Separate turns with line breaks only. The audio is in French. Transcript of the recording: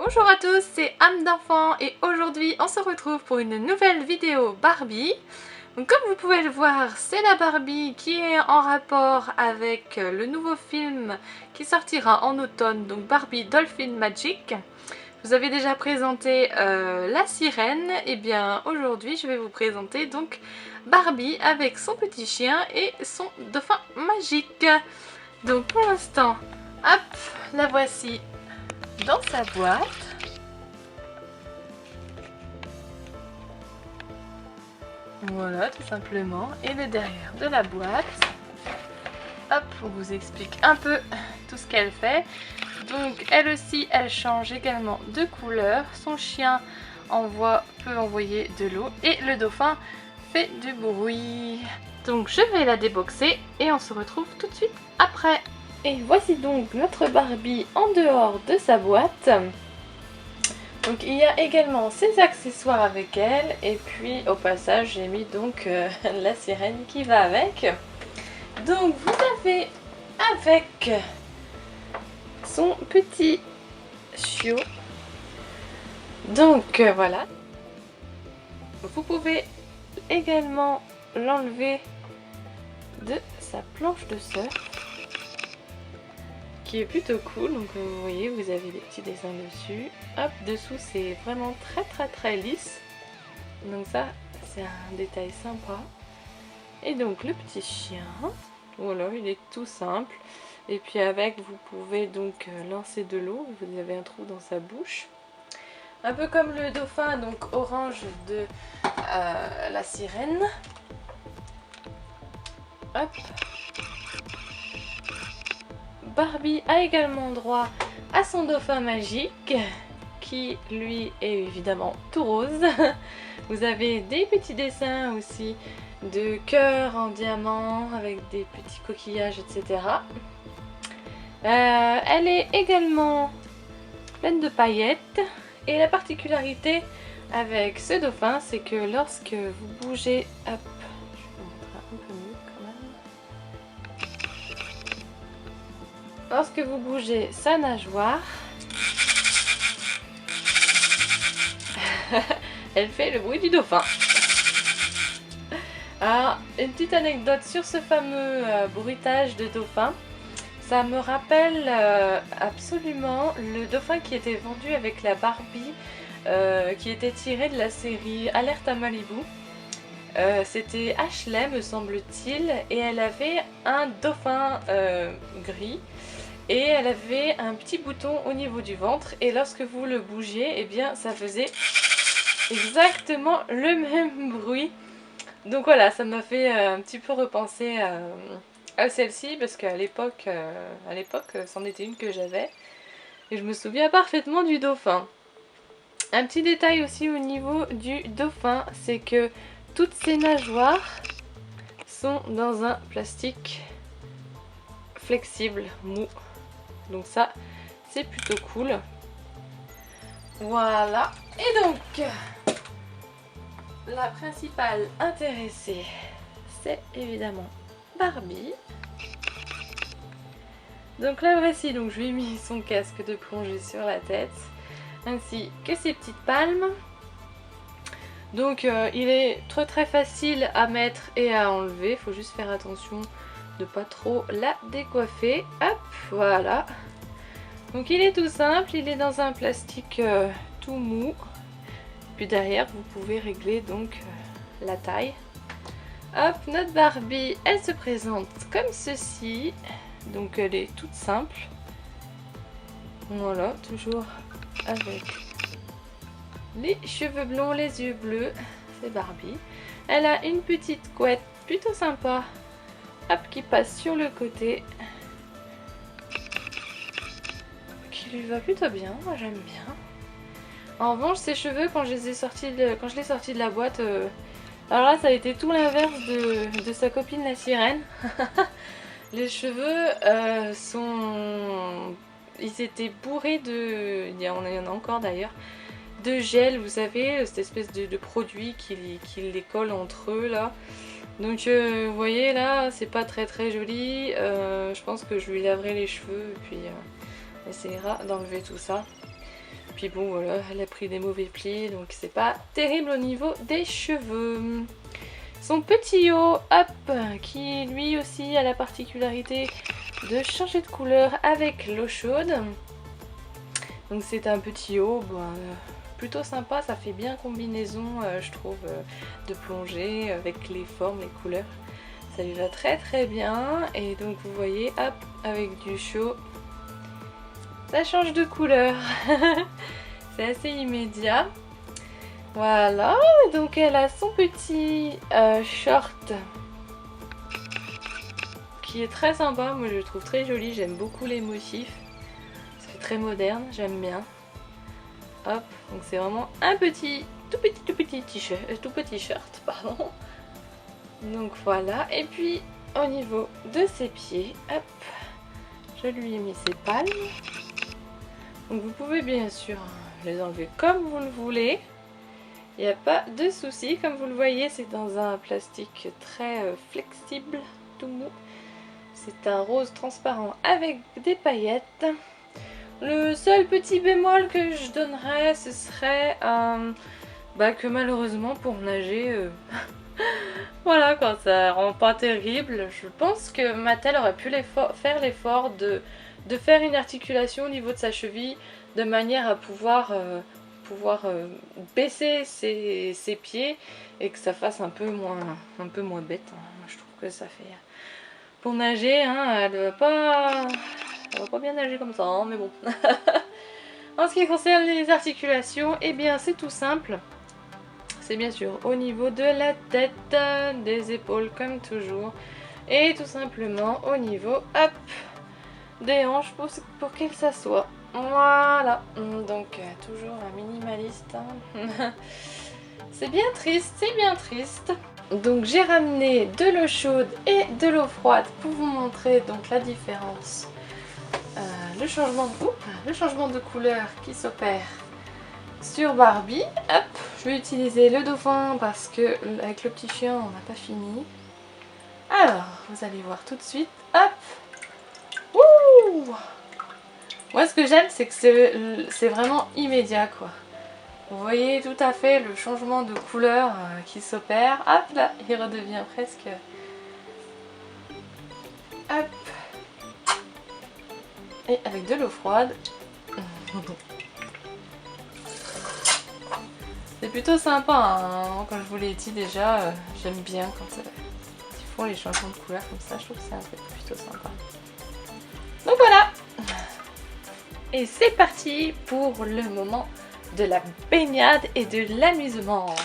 Bonjour à tous, c'est Âme d'enfant et aujourd'hui on se retrouve pour une nouvelle vidéo Barbie. Donc comme vous pouvez le voir, c'est la Barbie qui est en rapport avec le nouveau film qui sortira en automne, donc Barbie Dolphin Magic. Je vous avais déjà présenté la sirène, et bien aujourd'hui je vais vous présenter donc Barbie avec son petit chien et son dauphin magique. Donc pour l'instant, hop, la voici dans sa boîte. Voilà, tout simplement. Et le derrière de la boîte. Hop, on vous explique un peu tout ce qu'elle fait. Donc elle aussi, elle change également de couleur. Son chien peut envoyer de l'eau et le dauphin fait du bruit. Donc je vais la déboxer et on se retrouve tout de suite après. Et voici donc notre Barbie en dehors de sa boîte. Donc il y a également ses accessoires avec elle. Et puis au passage j'ai mis donc la sirène qui va avec. Donc vous avez avec son petit chiot. Donc voilà. Vous pouvez également l'enlever de sa planche de surf, qui est plutôt cool. Donc vous voyez, vous avez des petits dessins dessus. Hop, dessous c'est vraiment très lisse. Donc ça, c'est un détail sympa. Et donc le petit chien, voilà, il est tout simple. Et puis avec, vous pouvez donc lancer de l'eau. Vous avez un trou dans sa bouche. Un peu comme le dauphin, donc orange de la sirène. Hop. Barbie a également droit à son dauphin magique, qui lui est évidemment tout rose. Vous avez des petits dessins aussi de cœurs en diamant avec des petits coquillages, etc. Elle est également pleine de paillettes. Et la particularité avec ce dauphin, c'est que lorsque vous bougez... Hop, je vais vous montrer un peu mieux quand même. Lorsque vous bougez sa nageoire, elle fait le bruit du dauphin. Alors, une petite anecdote sur ce fameux bruitage de dauphin. Ça me rappelle absolument le dauphin qui était vendu avec la Barbie, qui était tiré de la série Alerte à Malibu. C'était Ashley, me semble-t-il, et elle avait un dauphin gris. Et elle avait un petit bouton au niveau du ventre, et lorsque vous le bougiez, eh bien ça faisait exactement le même bruit. Donc voilà, ça m'a fait un petit peu repenser à celle-ci, parce qu'à l'époque, c'en était une que j'avais. Et je me souviens parfaitement du dauphin. Un petit détail aussi au niveau du dauphin, c'est que toutes ses nageoires sont dans un plastique flexible, mou. Donc ça, c'est plutôt cool. Voilà. Et donc, la principale intéressée, c'est évidemment Barbie. Donc là voici, donc je lui ai mis son casque de plongée sur la tête, ainsi que ses petites palmes. Donc il est très facile à mettre et à enlever, il faut juste faire attention de pas trop la décoiffer. Hop, voilà. Donc il est tout simple, il est dans un plastique tout mou. Puis derrière vous pouvez régler donc la taille. Hop, notre Barbie, elle se présente comme ceci. Donc elle est toute simple. Voilà, toujours avec les cheveux blonds, les yeux bleus. C'est Barbie. Elle a une petite couette plutôt sympa. Hop, qui passe sur le côté. Qui lui va plutôt bien, moi j'aime bien. En revanche, ses cheveux, quand je l'ai sorti de la boîte, alors là ça a été tout l'inverse de sa copine la sirène. Les cheveux ils étaient bourrés de... Il y en a encore d'ailleurs. De gel, vous savez, cette espèce de produit qui les colle entre eux là. Donc vous voyez là, c'est pas très joli. Je pense que je lui laverai les cheveux et puis essaiera d'enlever tout ça. puis bon voilà, elle a pris des mauvais plis, donc c'est pas terrible au niveau des cheveux. Son petit haut, hop, qui lui aussi a la particularité de changer de couleur avec l'eau chaude. Donc c'est un petit haut, plutôt sympa, ça fait bien combinaison je trouve de plongée avec les formes, les couleurs. Ça lui va très très bien et donc vous voyez, hop, avec du chaud, ça change de couleur. C'est assez immédiat. Voilà, donc elle a son petit short qui est très sympa, moi je le trouve très joli, j'aime beaucoup les motifs. C'est très moderne, j'aime bien. Hop, donc c'est vraiment un tout petit t-shirt, pardon. Donc voilà, et puis au niveau de ses pieds, hop, je lui ai mis ses palmes. Donc vous pouvez bien sûr les enlever comme vous le voulez. Il n'y a pas de souci, comme vous le voyez, c'est dans un plastique très flexible, tout mou. C'est un rose transparent avec des paillettes. Le seul petit bémol que je donnerais, ce serait que malheureusement pour nager, voilà, quand ça rend pas terrible, je pense que Mattel aurait pu faire l'effort de faire une articulation au niveau de sa cheville de manière à pouvoir baisser ses pieds et que ça fasse un peu moins bête. Moi, je trouve que ça fait... Pour nager, hein, elle va pas bien nager comme ça, hein, mais bon. En ce qui concerne les articulations, eh bien c'est tout simple. C'est bien sûr au niveau de la tête, des épaules comme toujours. Et tout simplement au niveau, hop, des hanches pour qu'elles s'assoient. Voilà, donc toujours un minimaliste. Hein. C'est bien triste, c'est bien triste. Donc j'ai ramené de l'eau chaude et de l'eau froide pour vous montrer donc la différence. Le changement de couleur qui s'opère sur Barbie. Hop, je vais utiliser le dauphin parce que avec le petit chien on n'a pas fini. Alors, vous allez voir tout de suite. Hop. Ouh. Moi ce que j'aime c'est que c'est vraiment immédiat quoi. Vous voyez tout à fait le changement de couleur qui s'opère. Hop là, il redevient presque... Hop. Et avec de l'eau froide. C'est plutôt sympa, hein. Quand je vous l'ai dit déjà, j'aime bien quand ils font les changements de couleur comme ça. Je trouve que c'est un truc plutôt sympa. Donc voilà. Et c'est parti pour le moment de la baignade et de l'amusement.